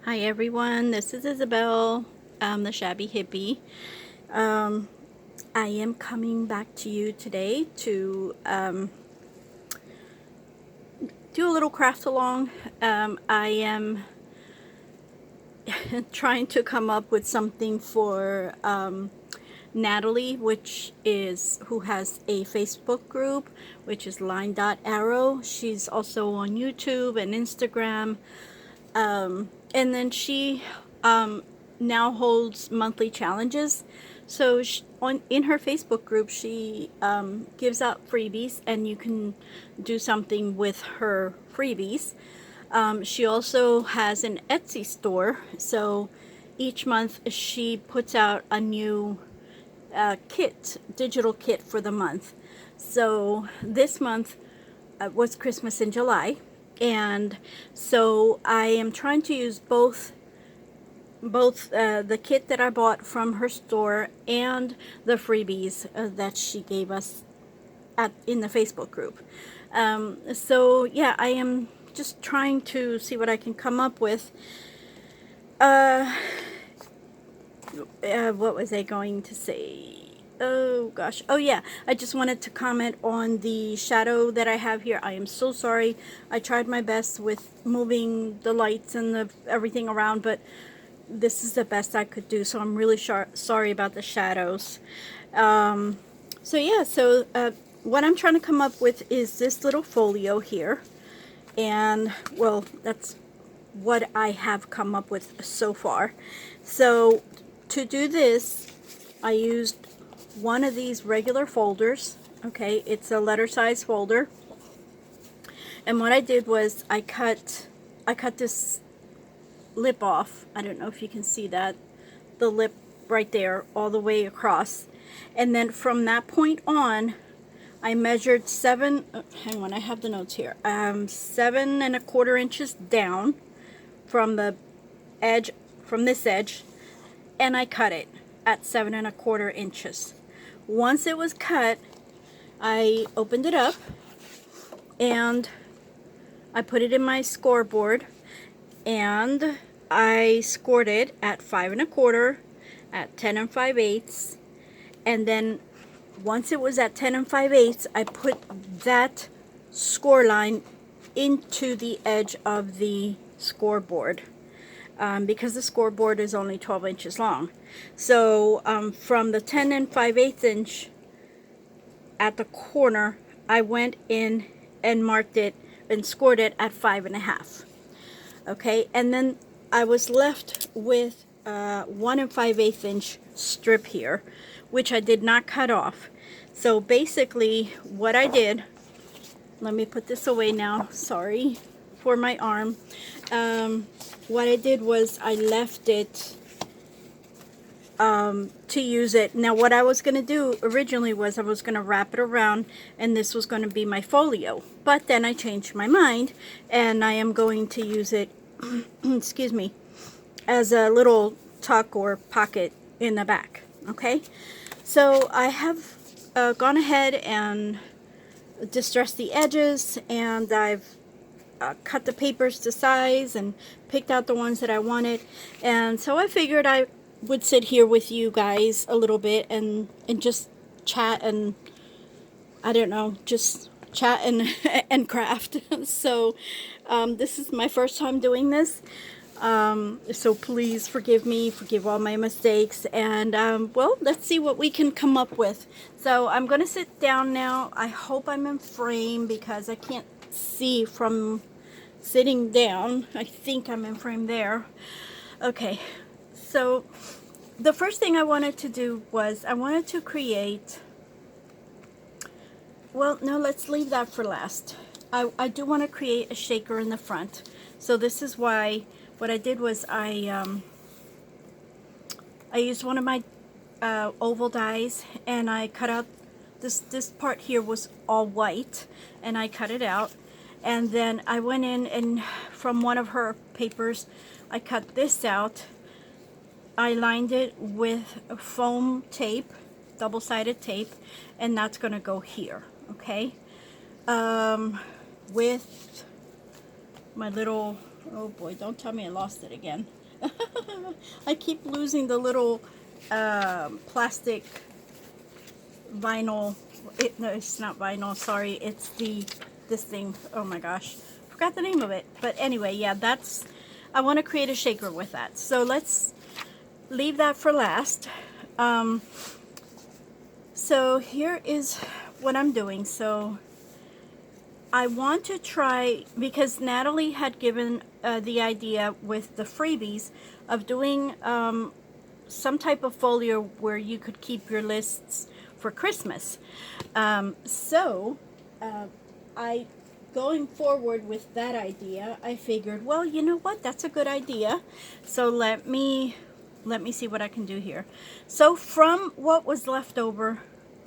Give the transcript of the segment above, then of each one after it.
Hi everyone, this is Isabel, the Shabby Hippie. Um, I am coming back to you today to do a little craft along. I am trying to come up with something for Natalie, who has a Facebook group, which is Line Dot Arrow. She's also on YouTube and Instagram. And then she now holds monthly challenges. So in her Facebook group, she gives out freebies, and you can do something with her freebies. She also has an Etsy store, so each month she puts out a new digital kit for the month. So this month was Christmas in July, and so I am trying to use both the kit that I bought from her store and the freebies that she gave us in the Facebook group. So yeah, I am just trying to see what I can come up with. What was I going to say? Oh gosh. Oh yeah, I just wanted to comment on the shadow that I have here. I am so sorry. I tried my best with moving the lights and everything around, but this is the best I could do, so I'm really sorry about the shadows. So yeah, what I'm trying to come up with is this little folio here, and well, that's what I have come up with so far. So to do this, I used one of these regular folders. Okay, it's a letter size folder, and what I did was I cut this lip off. I don't know if you can see that, the lip right there all the way across, and then from that point on I measured hang on, I have the notes here, 7¼ inches down from the edge, from this edge, and I cut it at 7¼ inches. Once it was cut, I opened it up and I put it in my scoreboard, and I scored it at 5¼ at 10 5/8, and then once it was at 10 5/8, I put that score line into the edge of the scoreboard, because the scoreboard is only 12 inches long. So from the 10 5/8 inch at the corner, I went in and marked it and scored it at 5½. Okay, and then I was left with 1 5/8 inch strip here, which I did not cut off. So basically what I did, let me put this away now, sorry for my arm. What I did was I left it to use it. Now what I was going to do originally was I was going to wrap it around, and this was going to be my folio, but then I changed my mind and I am going to use it excuse me, as a little tuck or pocket in the back. Okay, so I have gone ahead and distressed the edges, and I've cut the papers to size and picked out the ones that I wanted, and so I figured I would sit here with you guys a little bit and just chat, and I don't know, just chat and and craft. So this is my first time doing this, so please forgive me, forgive all my mistakes, and well, let's see what we can come up with. So I'm gonna sit down now. I hope I'm in frame because I can't see from sitting down. I think I'm in frame there. Okay, so the first thing I wanted to do was I wanted to create, well, no, let's leave that for last. I do want to create a shaker in the front. So this is why what I did was I used one of my oval dies, and I cut out this part here was all white, and I cut it out, and then I went in and from one of her papers I cut this out. I lined it with foam tape, double-sided tape, and that's going to go here. Okay, with my little Oh boy, don't tell me I lost it again. I keep losing the little plastic vinyl. No, it's not vinyl, sorry. It's this thing. Oh my gosh. Forgot the name of it. But anyway, yeah, I want to create a shaker with that. So let's leave that for last. So here is what I'm doing. So I want to try, because Natalie had given the idea with the freebies of doing some type of folio where you could keep your lists for Christmas. I going forward with that idea, I figured, well, you know what, that's a good idea. So let me see what I can do here. So from what was left over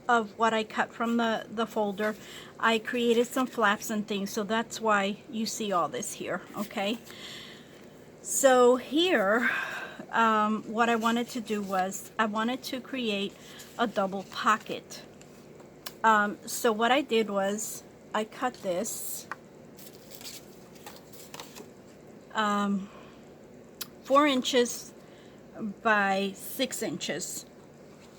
of what I cut from the folder, I created some flaps and things, so that's why you see all this here, okay? So here, what I wanted to do was, I wanted to create a double pocket. So what I did was, I cut this 4 inches by 6 inches,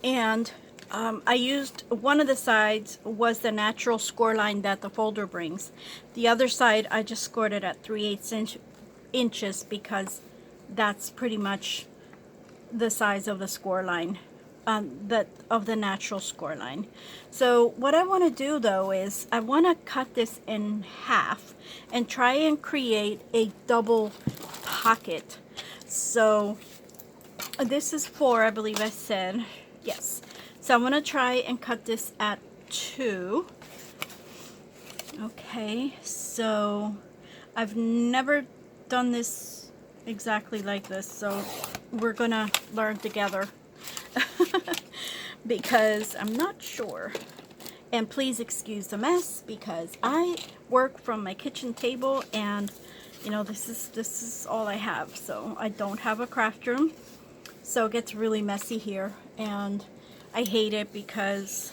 and I used, one of the sides was the natural score line that the folder brings. The other side I just scored it at 3/8 inches because that's pretty much the size of the score line, of the natural score line. So what I want to do though is I want to cut this in half and try and create a double pocket. So this is 4, I believe I said. Yes. So I'm going to try and cut this at 2. Okay, so I've never done this exactly like this, so we're going to learn together because I'm not sure. And please excuse the mess because I work from my kitchen table, and you know, this is all I have. So I don't have a craft room, so it gets really messy here, and I hate it because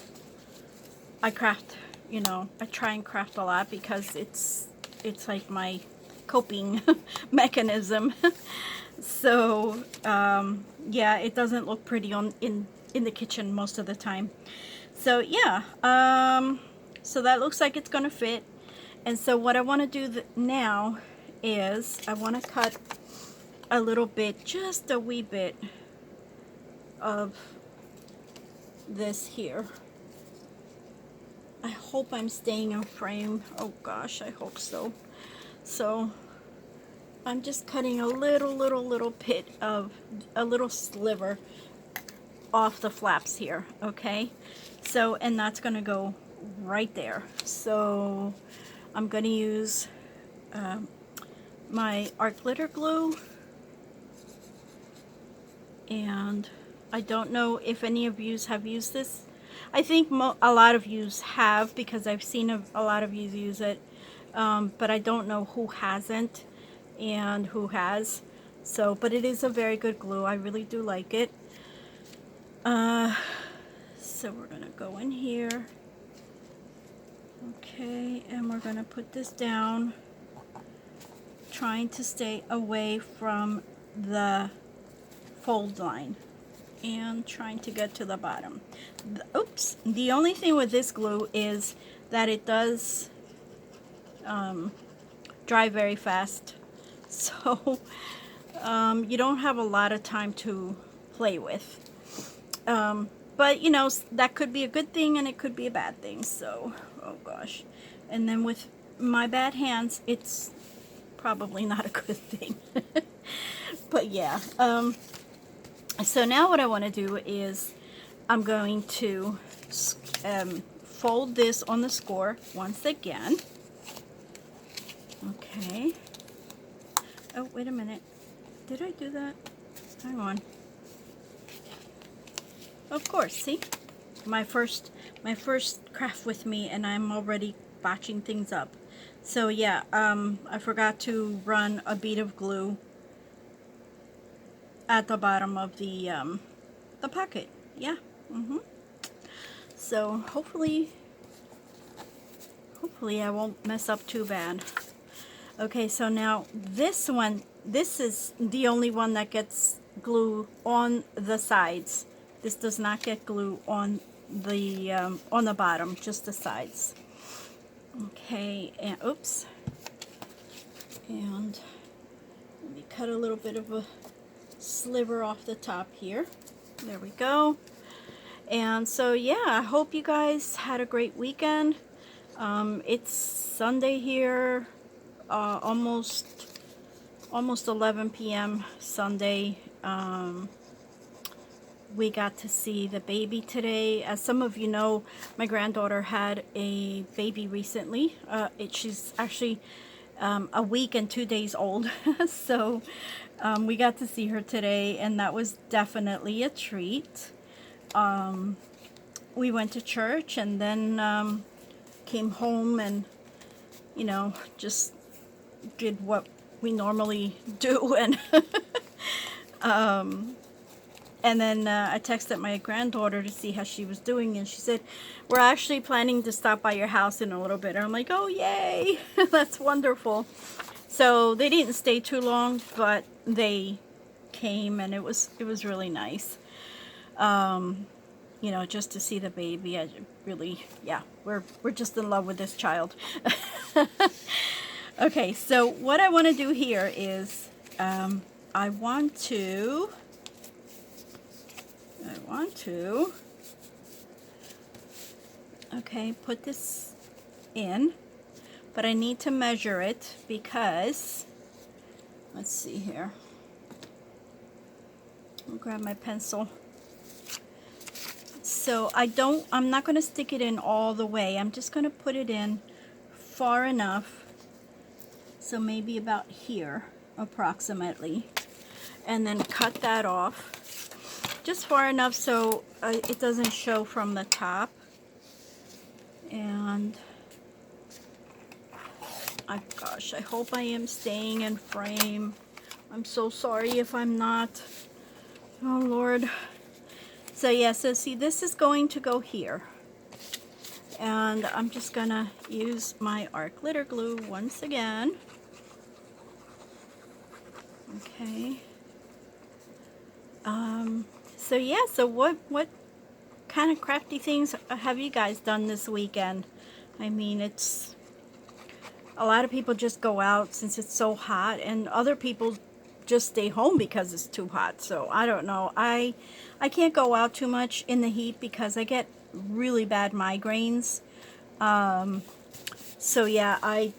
I craft, you know, I try and craft a lot because it's like my coping mechanism. So yeah, it doesn't look pretty in the kitchen most of the time. So yeah, so that looks like it's gonna fit. And so what I want to do now is I want to cut a little bit, just a wee bit of this here. I hope I'm staying in frame. Oh gosh, I hope so. So I'm just cutting a little bit of a little sliver off the flaps here, okay? So, and that's gonna go right there. So I'm gonna use my art glitter glue, and I don't know if any of you have used this. I think a lot of you have, because I've seen a lot of you use it, but I don't know who hasn't and who has. So, but it is a very good glue. I really do like it. So we're gonna go in here, okay, and we're gonna put this down, trying to stay away from the fold line and trying to get to the bottom. Oops, the only thing with this glue is that it does dry very fast, so you don't have a lot of time to play with. But you know, that could be a good thing and it could be a bad thing. So, oh gosh. And then with my bad hands, it's probably not a good thing. But yeah. So now what I want to do is I'm going to fold this on the score once again. Okay. Oh, wait a minute. Did I do that? Hang on. Of course, see? My first craft with me, and I'm already botching things up. So yeah, I forgot to run a bead of glue at the bottom of the pocket. Yeah. So hopefully I won't mess up too bad. Okay, so now this one, this is the only one that gets glue on the sides. This does not get glue on the bottom, just the sides. Okay, and oops. And let me cut a little bit of a sliver off the top here. There we go. And so yeah, I hope you guys had a great weekend. It's Sunday here, almost 11 p.m. Sunday. We got to see the baby today. As some of you know, my granddaughter had a baby recently. She's actually a week and 2 days old. So we got to see her today, and that was definitely a treat. We went to church and then came home and, you know, just did what we normally do. And then I texted my granddaughter to see how she was doing, and she said, we're actually planning to stop by your house in a little bit. And I'm like, oh, yay. That's wonderful. So they didn't stay too long, but they came, and it was really nice. You know, just to see the baby. I really, yeah, we're just in love with this child. Okay, so what I want to do here is I want to okay, put this in, but I need to measure it because, let's see here. I'll grab my pencil. So I'm not going to stick it in all the way. I'm just going to put it in far enough, so maybe about here approximately, and then cut that off just far enough so it doesn't show from the top. And gosh, I hope I am staying in frame. I'm so sorry if I'm not. Oh Lord. So yeah, so see, this is going to go here, and I'm just gonna use my art glitter glue once again. Okay. So yeah, so what kind of crafty things have you guys done this weekend? I mean, it's a lot of people just go out since it's so hot, and other people just stay home because it's too hot. So I don't know. I can't go out too much in the heat because I get really bad migraines. So yeah, I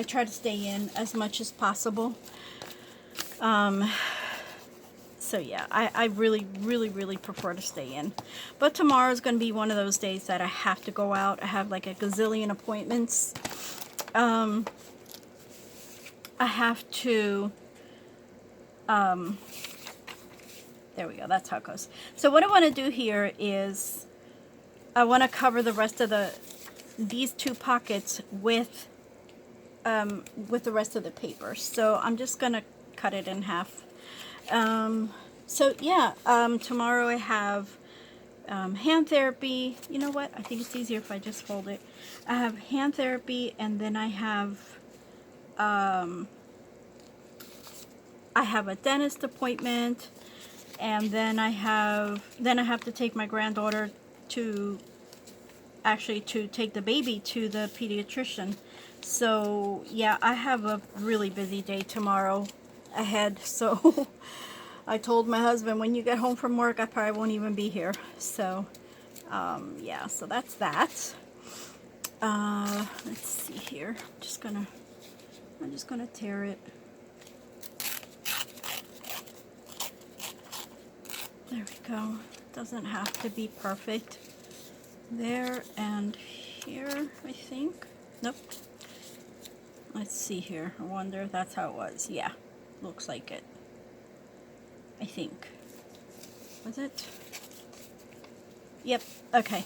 try to stay in as much as possible. So yeah, I really prefer to stay in. But tomorrow's going to be one of those days that I have to go out. I have like a gazillion appointments. I have to, there we go, that's how it goes. So what I want to do here is I want to cover the rest of these two pockets with the rest of the paper. So I'm just going to cut it in half. So yeah, tomorrow I have hand therapy. You know what? I think it's easier if I just fold it. I have hand therapy, and then I have a dentist appointment, and then I have to take my granddaughter to take the baby to the pediatrician. So yeah, I have a really busy day tomorrow ahead. So I told my husband, when you get home from work, I probably won't even be here. So yeah, so that's that. Let's see here. I'm just gonna tear it. There we go. Doesn't have to be perfect. There and here, I think. Nope. Let's see here. I wonder if that's how it was. Yeah, looks like it. I think. Was it? Yep. Okay.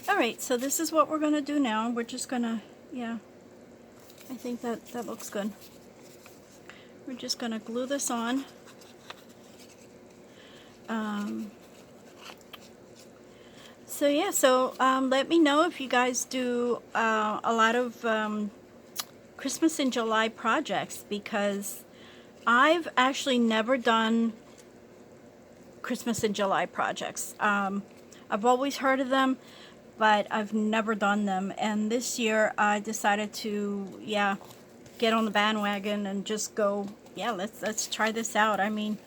All right. So this is what we're going to do now. We're just going to, yeah. I think that looks good. We're just going to glue this on. So yeah, so let me know if you guys do a lot of Christmas in July projects, because I've actually never done Christmas in July projects. I've always heard of them, but I've never done them. And this year I decided to, yeah, get on the bandwagon and just go, yeah, let's try this out. I mean,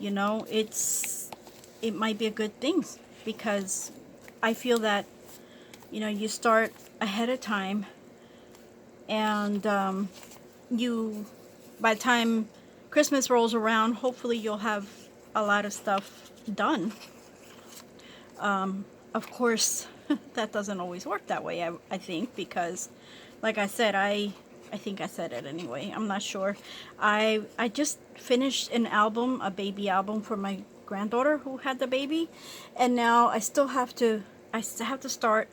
you know, it might be a good thing, because I feel that, you know, you start ahead of time, and by the time Christmas rolls around, hopefully you'll have a lot of stuff done. Of course, that doesn't always work that way, I think, because, like I said, I think I said it anyway. I'm not sure. I just finished an album, a baby album for my granddaughter who had the baby, and now I still have to start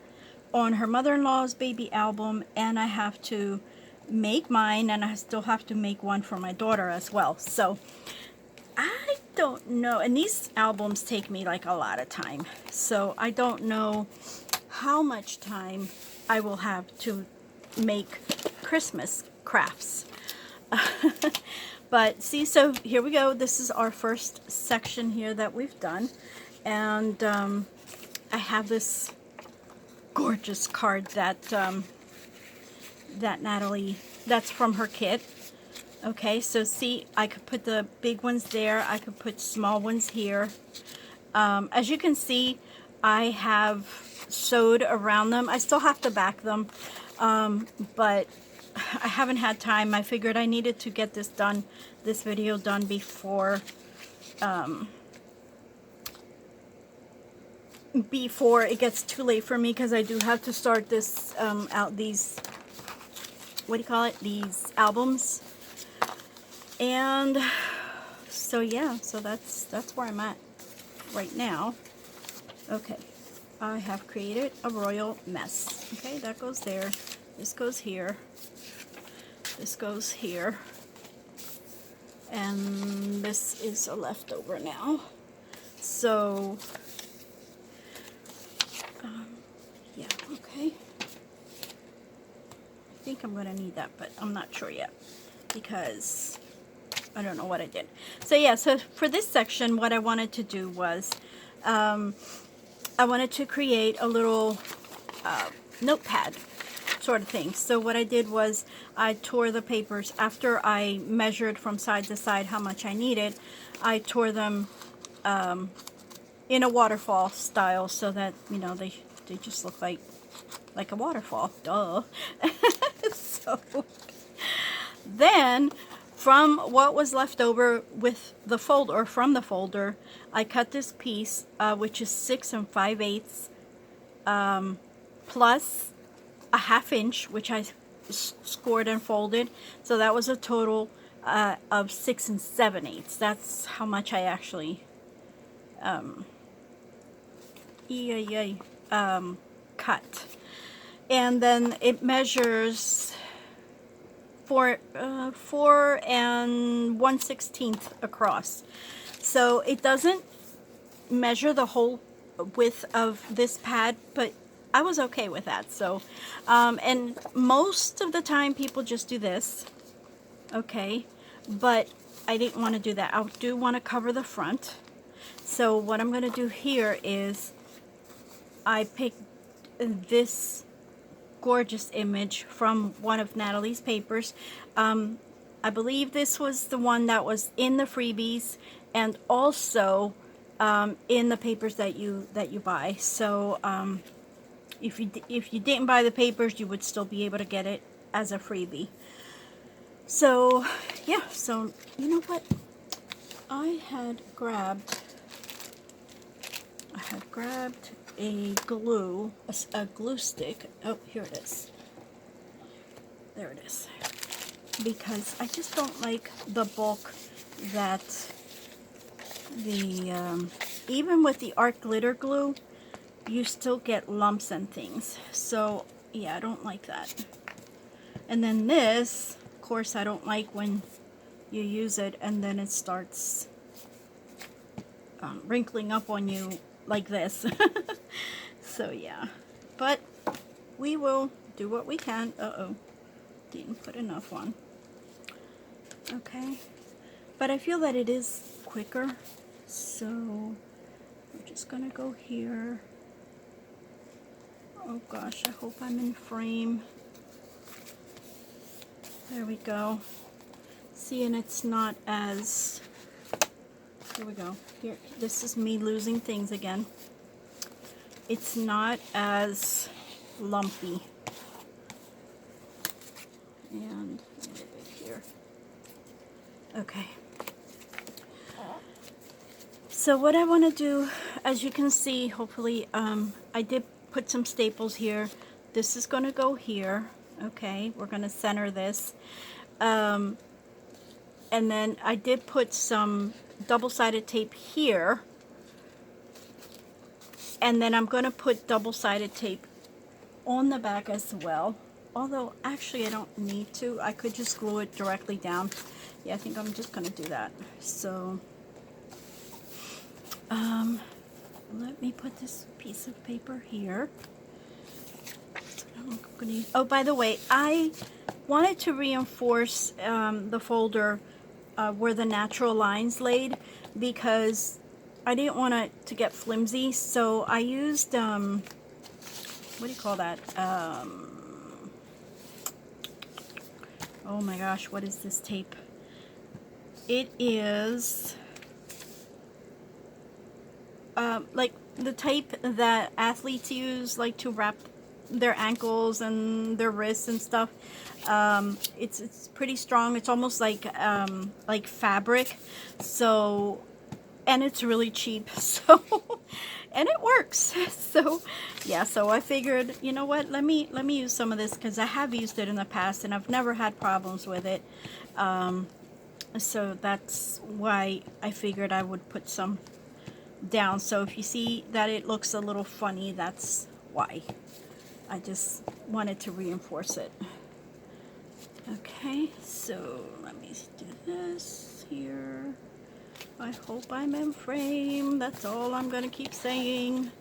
on her mother-in-law's baby album, and I have to make mine, and I still have to make one for my daughter as well. So I don't know, and these albums take me like a lot of time, so I don't know how much time I will have to make Christmas crafts. But see, so here we go. This is our first section here that we've done, and I have this gorgeous card that that Natalie, that's from her kit. Okay, so see, I could put the big ones there, I could put small ones here. As you can see, I have sewed around them. I still have to back them, but I haven't had time. I figured I needed to get this done, this video done before it gets too late for me, because I do have to start this out, these, what do you call it, these albums. And so yeah, so that's where I'm at right now. Okay, I have created a royal mess. Okay, that goes there, this goes here, this goes here, and this is a leftover now. So yeah, okay, I think I'm gonna need that, but I'm not sure yet, because I don't know what I did. So yeah, so for this section, what I wanted to do was, I wanted to create a little notepad sort of thing. So what I did was I tore the papers after I measured from side to side how much I needed. I tore them in a waterfall style, so that, you know, they just look like a waterfall. Duh. So then, from what was left over with the folder, or from the folder, I cut this piece, which is 6 5/8, plus a 1/2 inch, which I scored and folded. So that was a total of 6 7/8. That's how much I actually cut. And then it measures 4 1/16 across. So it doesn't measure the whole width of this pad, but I was okay with that. So and most of the time people just do this, okay, but I didn't want to do that. I do want to cover the front. So what I'm going to do here is I picked this gorgeous image from one of Natalie's papers. I believe this was the one that was in the freebies, and also in the papers that you buy. So if you didn't buy the papers, you would still be able to get it as a freebie. So yeah, so you know what, I had grabbed a glue stick. Oh, here it is. There it is. Because I just don't like the bulk that the even with the art glitter glue, you still get lumps and things. So yeah, I don't like that. And then this, of course, I don't like when you use it and then it starts wrinkling up on you like this. So yeah, but we will do what we can. Uh-oh, Didn't put enough on. Okay, but I feel that it is quicker, so we're just gonna go here. Oh gosh, I hope I'm in frame. There we go. See, and it's not as, here we go. Here, this is me losing things again. It's not as lumpy. And a little bit here. Okay. So what I want to do, as you can see, hopefully, I did put some staples here. This is going to go here. Okay, we're going to center this. And then I did put some double-sided tape here. And then I'm going to put double-sided tape on the back as well. Although, actually, I don't need to. I could just glue it directly down. Yeah, I think I'm just going to do that. So, let me put this piece of paper here. I'm gonna use, oh, by the way, I wanted to reinforce the folder where the natural lines laid because I didn't want it to get flimsy. So I used, what do you call that? Oh my gosh, what is this tape? It is like the tape that athletes use, like to wrap their ankles and their wrists and stuff. It's pretty strong. It's almost like fabric. So, and it's really cheap. So, and it works. So, yeah. So I figured, you know what? Let me use some of this because I have used it in the past and I've never had problems with it. So that's why I figured I would put some down. So if you see that it looks a little funny, that's why. I just wanted to reinforce it. Okay, so let me do this here. I hope I'm in frame. That's all I'm gonna keep saying.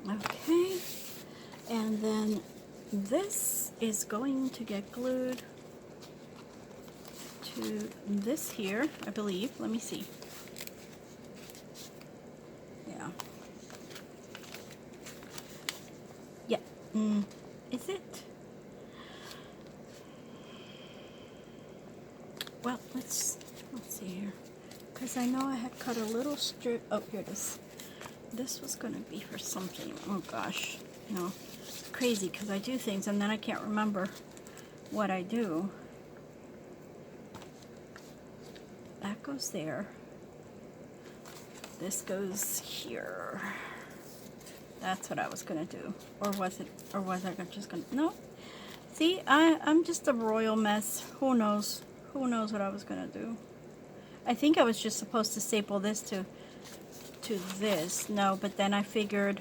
Okay, and then this is going to get glued to this here, I believe. Let me see. Yeah. Yeah. Is it? Well, let's see here. Because I know I had cut a little strip. Oh, here it is. This was going to be for something. Oh gosh. You know, it's crazy because I do things and then I can't remember what I do. That goes there. This goes here. That's what I was gonna do. Or was I just gonna, no. See, I'm just a royal mess. Who knows? Who knows what I was gonna do? I think I was just supposed to staple this to this. No, but then I figured,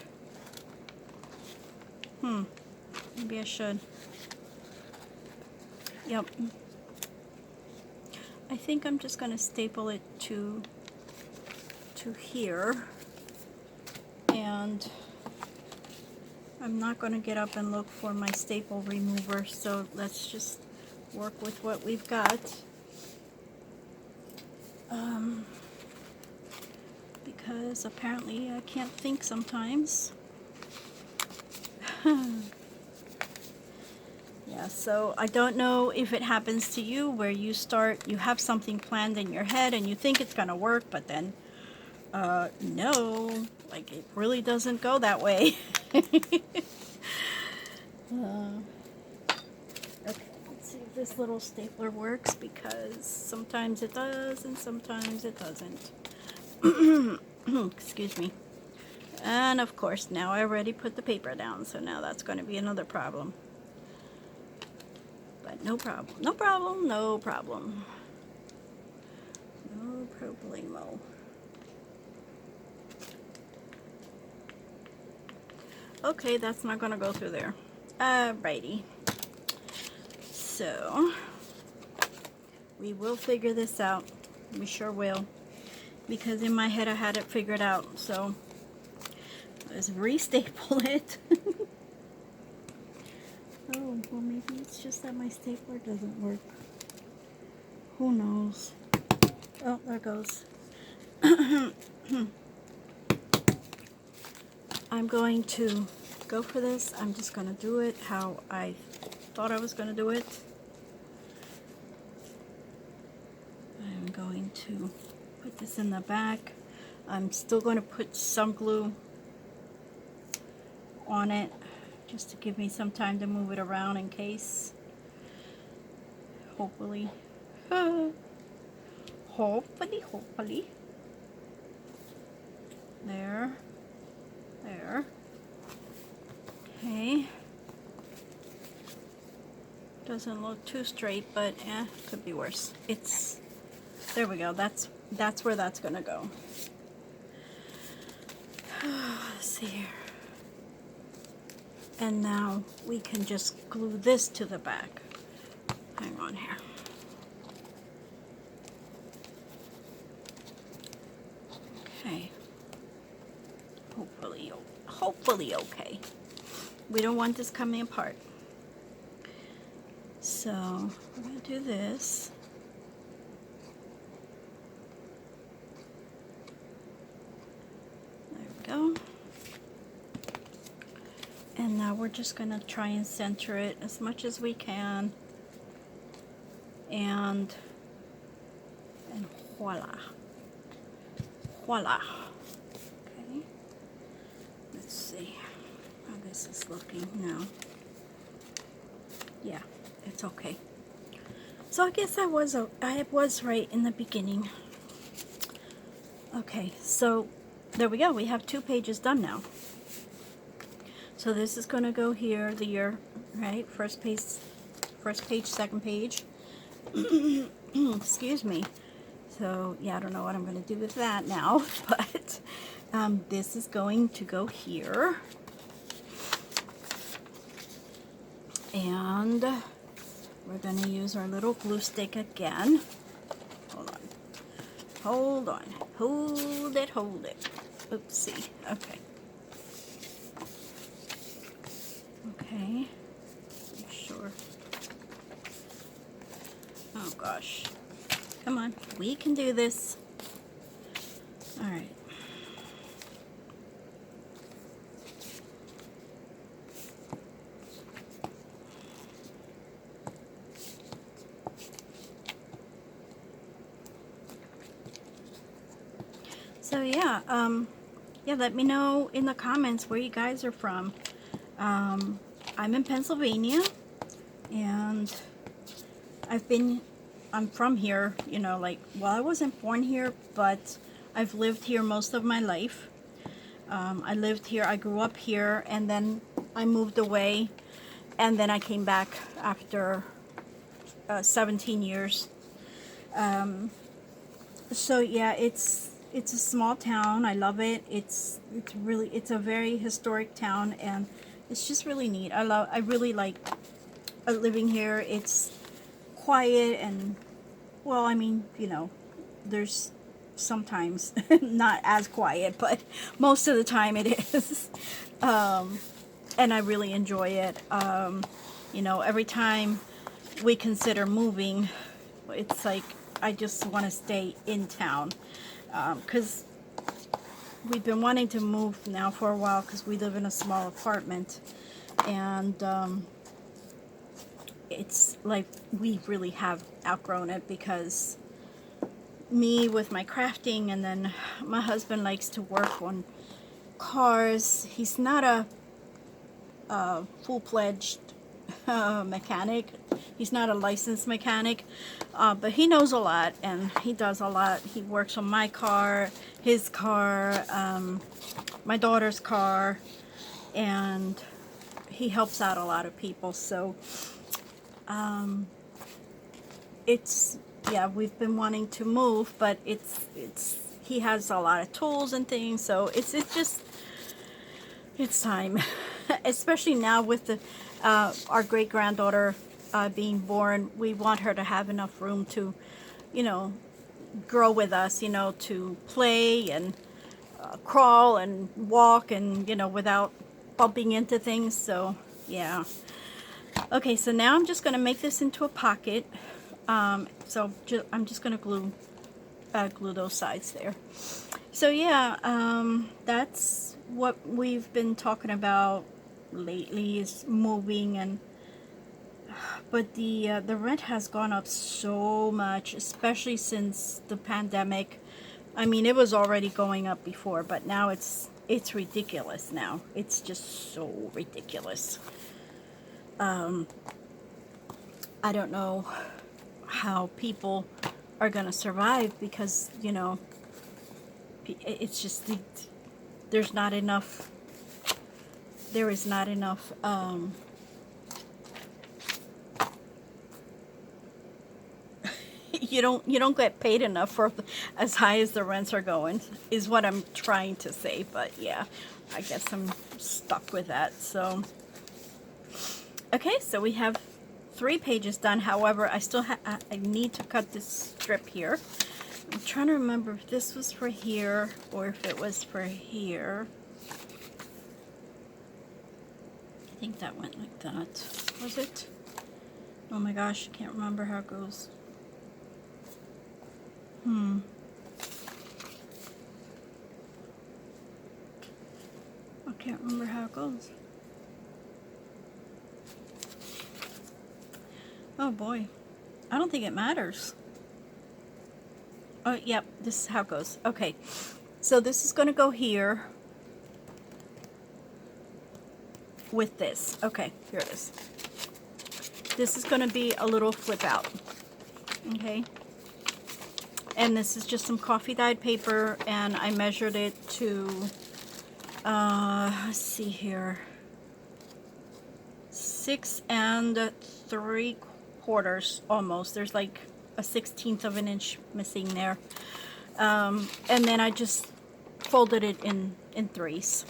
maybe I should. Yep. I think I'm just gonna staple it to here, and I'm not gonna get up and look for my staple remover, so let's just work with what we've got. Because apparently I can't think sometimes. Yeah, so I don't know if it happens to you where you have something planned in your head and you think it's gonna work, but then no, like it really doesn't go that way. Okay, let's see if this little stapler works because sometimes it does and sometimes it doesn't. Excuse me. And of course, now I already put the paper down, so now that's going to be another problem. But no problem, no problem, no problem. No problemo. Okay, that's not going to go through there. Alrighty. So, we will figure this out. We sure will. Because in my head I had it figured out. So, let's re-staple it. Oh, well, maybe it's just that my stapler doesn't work. Who knows? Oh, there goes. I'm going to go for this. I'm just going to do it how I thought I was going to do it. I'm going to put this in the back. I'm still going to put some glue on it just to give me some time to move it around in case. Hopefully. Hopefully. There. Okay. Doesn't look too straight, but could be worse. There we go. That's where that's gonna go. Let's see here. And now we can just glue this to the back. Hang on here. Okay. Hopefully okay. We don't want this coming apart. So we're going to do this. There we go. And now we're just going to try and center it as much as we can. And voila. Voila. Okay. Let's see how this is looking now. Yeah, it's okay. So I guess I was right in the beginning. Okay, so there we go. We have 2 pages done now. So this is going to go here, the year, right? First page, second page. Excuse me. So yeah, I don't know what I'm going to do with that now, but this is going to go here. And we're going to use our little glue stick again. Hold on. Hold it. Oopsie. Okay. Okay. I'm sure. Oh gosh. Come on. We can do this. All right. So yeah, let me know in the comments where you guys are from. I'm in Pennsylvania, and I'm from here, I wasn't born here, but I've lived here most of my life. I grew up here, and then I moved away, and then I came back after 17 years. So yeah, it's a small town. I love it. It's a very historic town, and it's just really neat. I really like living here. It's quiet, and well, I mean, there's sometimes not as quiet, but most of the time it is. And I really enjoy it. Every time we consider moving, it's like I just want to stay in town, because we've been wanting to move now for a while because we live in a small apartment, and it's like we really have outgrown it, because me with my crafting, and then my husband likes to work on cars. He's not a full-fledged mechanic. He's not a licensed mechanic, but he knows a lot, and he does a lot. He works on my car, his car, my daughter's car, and he helps out a lot of people. So we've been wanting to move, but he has a lot of tools and things, so it's time. Especially now with our great-granddaughter being born. We want her to have enough room to, grow with us, to play and crawl and walk, and, without bumping into things. So, yeah. Okay, so now I'm just going to make this into a pocket. I'm just going to glue those sides there. So yeah, that's what we've been talking about lately, is moving. And but the rent has gone up so much, especially since the pandemic. I mean, it was already going up before, but now it's ridiculous now. It's just so ridiculous. I don't know how people are going to survive, because, you know, it's just there's not enough, there is not enough you don't get paid enough for as high as the rents are going, is what I'm trying to say. But yeah, I guess I'm stuck with that. So okay, so we have 3 pages done. However, I still I need to cut this strip here. I'm trying to remember if this was for here or if it was for here. I think that went like that. Was it? Oh my gosh, I can't remember how it goes. I can't remember how it goes. Oh boy. I don't think it matters. Oh, yep, this is how it goes. Okay. So this is going to go here with this. Okay, here it is. This is going to be a little flip out. Okay. And this is just some coffee dyed paper, and I measured it to, let's see here, 6 3/4 almost. There's like a 1/16 of an inch missing there. And then I just folded it in threes.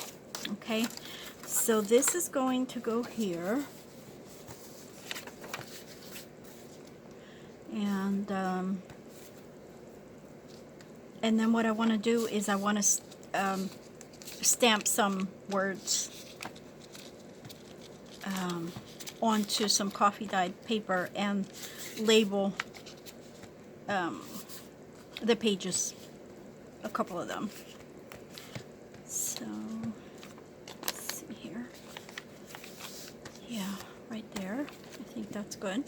Okay, so this is going to go here, and then what I want to do is I want to stamp some words onto some coffee dyed paper and label the pages, a couple of them. So let's see here. Yeah, right there. I think that's good.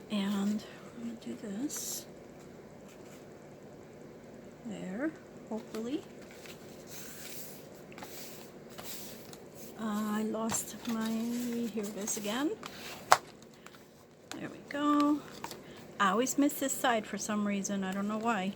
And I'm going to do this there, hopefully. I lost my, here it is again. There we go. I always miss this side for some reason. I don't know why.